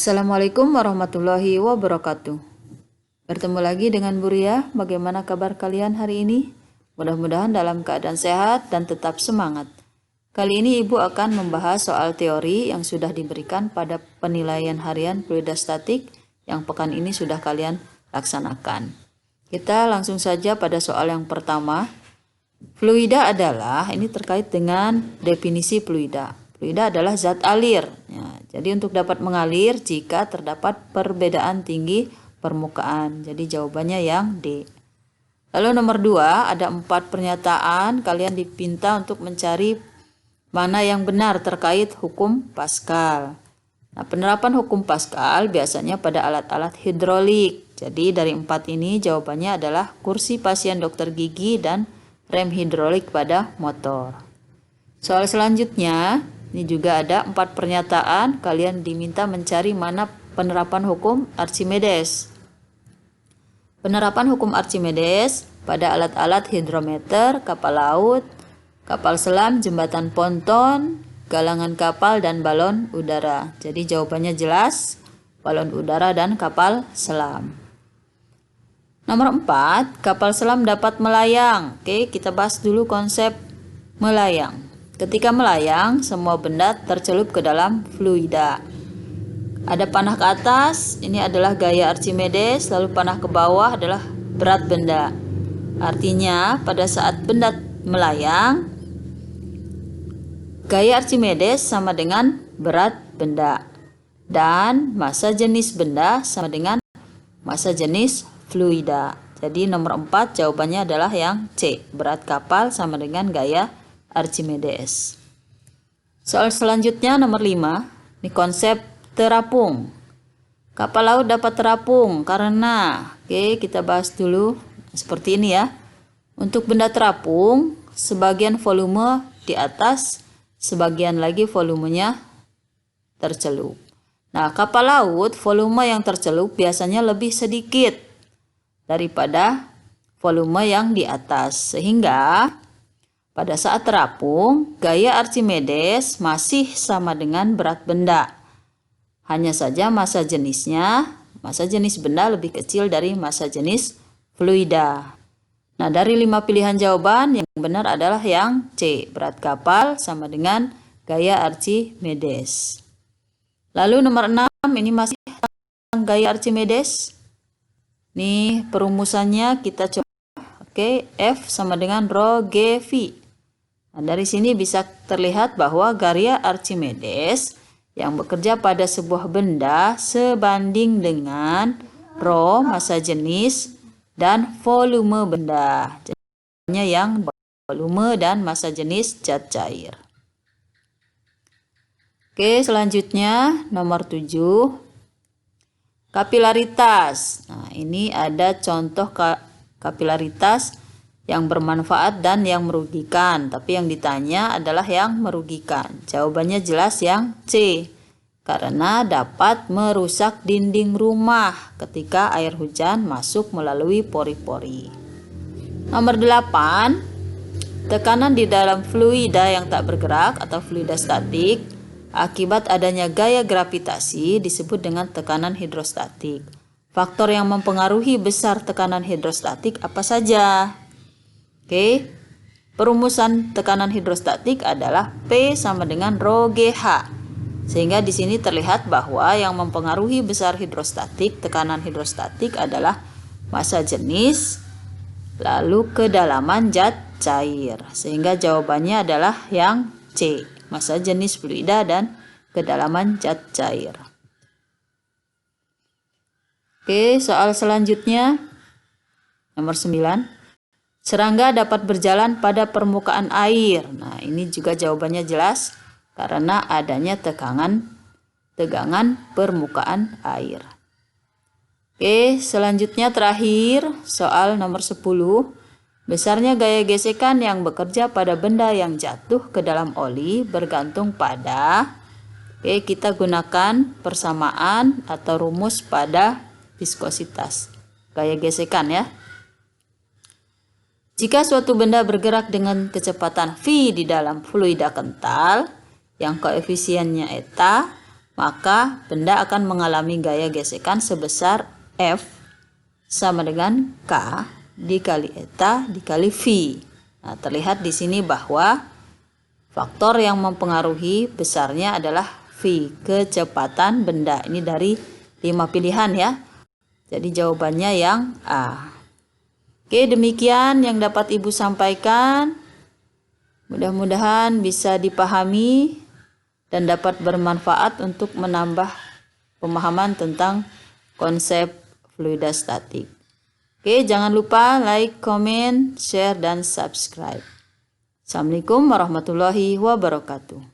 Assalamualaikum warahmatullahi wabarakatuh. Bertemu lagi dengan Bu Ria. Bagaimana kabar kalian hari ini? Mudah-mudahan dalam keadaan sehat dan tetap semangat. Kali ini Ibu akan membahas soal teori yang sudah diberikan pada penilaian harian fluida statik yang pekan ini sudah kalian laksanakan. Kita langsung saja pada soal yang pertama. Fluida adalah, ini terkait dengan definisi fluida. Fluida adalah zat alir. Jadi untuk dapat mengalir jika terdapat perbedaan tinggi permukaan. Jadi jawabannya yang D. Lalu nomor 2, ada 4 pernyataan. Kalian dipinta untuk mencari mana yang benar terkait hukum Pascal. Nah, penerapan hukum Pascal biasanya pada alat-alat hidrolik. Jadi dari 4 ini jawabannya adalah kursi pasien dokter gigi dan rem hidrolik pada motor. Soal selanjutnya, ini juga ada 4 pernyataan. Kalian diminta mencari mana penerapan hukum Archimedes. Penerapan hukum Archimedes pada alat-alat hidrometer, kapal laut, kapal selam, jembatan ponton, galangan kapal, dan balon udara. Jadi jawabannya jelas, balon udara dan kapal selam. Nomor 4, kapal selam dapat melayang. Oke, kita bahas dulu konsep melayang. Ketika melayang, semua benda tercelup ke dalam fluida. Ada panah ke atas, ini adalah gaya Archimedes, lalu panah ke bawah adalah berat benda. Artinya, pada saat benda melayang, gaya Archimedes sama dengan berat benda. Dan massa jenis benda sama dengan massa jenis fluida. Jadi nomor 4 jawabannya adalah yang C. Berat kapal sama dengan gaya Archimedes. Soal selanjutnya nomor 5, ini konsep terapung. Kapal laut dapat terapung karena, kita bahas dulu seperti ini ya. Untuk benda terapung, sebagian volume di atas, sebagian lagi volumenya tercelup. Nah, kapal laut volume yang tercelup biasanya lebih sedikit daripada volume yang di atas, sehingga pada saat terapung, gaya Archimedes masih sama dengan berat benda. Hanya saja massa jenis benda lebih kecil dari massa jenis fluida. Nah, dari 5 pilihan jawaban, yang benar adalah yang C. Berat kapal sama dengan gaya Archimedes. Lalu nomor 6, ini masih tentang gaya Archimedes. Nih perumusannya kita coba. F sama dengan rho G V. Nah, dari sini bisa terlihat bahwa gaya Archimedes yang bekerja pada sebuah benda sebanding dengan rho massa jenis dan volume benda. Jadinya yang volume dan massa jenis zat cair. Selanjutnya nomor 7. Kapilaritas. Nah, ini ada contoh kapilaritas yang bermanfaat dan yang merugikan, tapi yang ditanya adalah yang merugikan. Jawabannya jelas yang C, karena dapat merusak dinding rumah ketika air hujan masuk melalui pori-pori. Nomor 8, tekanan di dalam fluida yang tak bergerak atau fluida statik akibat adanya gaya gravitasi disebut dengan tekanan hidrostatik. Faktor yang mempengaruhi besar tekanan hidrostatik apa saja? Perumusan tekanan hidrostatik adalah P sama dengan rho GH. Sehingga di sini terlihat bahwa yang mempengaruhi besar hidrostatik, tekanan hidrostatik adalah massa jenis, lalu kedalaman zat cair. Sehingga jawabannya adalah yang C, massa jenis fluida dan kedalaman zat cair. Soal selanjutnya nomor 9. Serangga dapat berjalan pada permukaan air. Nah, ini juga jawabannya jelas karena adanya tegangan permukaan air. Selanjutnya terakhir soal nomor 10. Besarnya gaya gesekan yang bekerja pada benda yang jatuh ke dalam oli bergantung pada, kita gunakan persamaan atau rumus pada viskositas gaya gesekan ya. Jika suatu benda bergerak dengan kecepatan V di dalam fluida kental yang koefisiennya eta, maka benda akan mengalami gaya gesekan sebesar F sama dengan K dikali eta dikali V. Nah, terlihat di sini bahwa faktor yang mempengaruhi besarnya adalah V, kecepatan benda. Ini dari 5 pilihan ya. Jadi jawabannya yang A. Oke, demikian yang dapat Ibu sampaikan. Mudah-mudahan bisa dipahami dan dapat bermanfaat untuk menambah pemahaman tentang konsep fluidastatik. Oke, jangan lupa like, comment, share, dan subscribe. Assalamualaikum warahmatullahi wabarakatuh.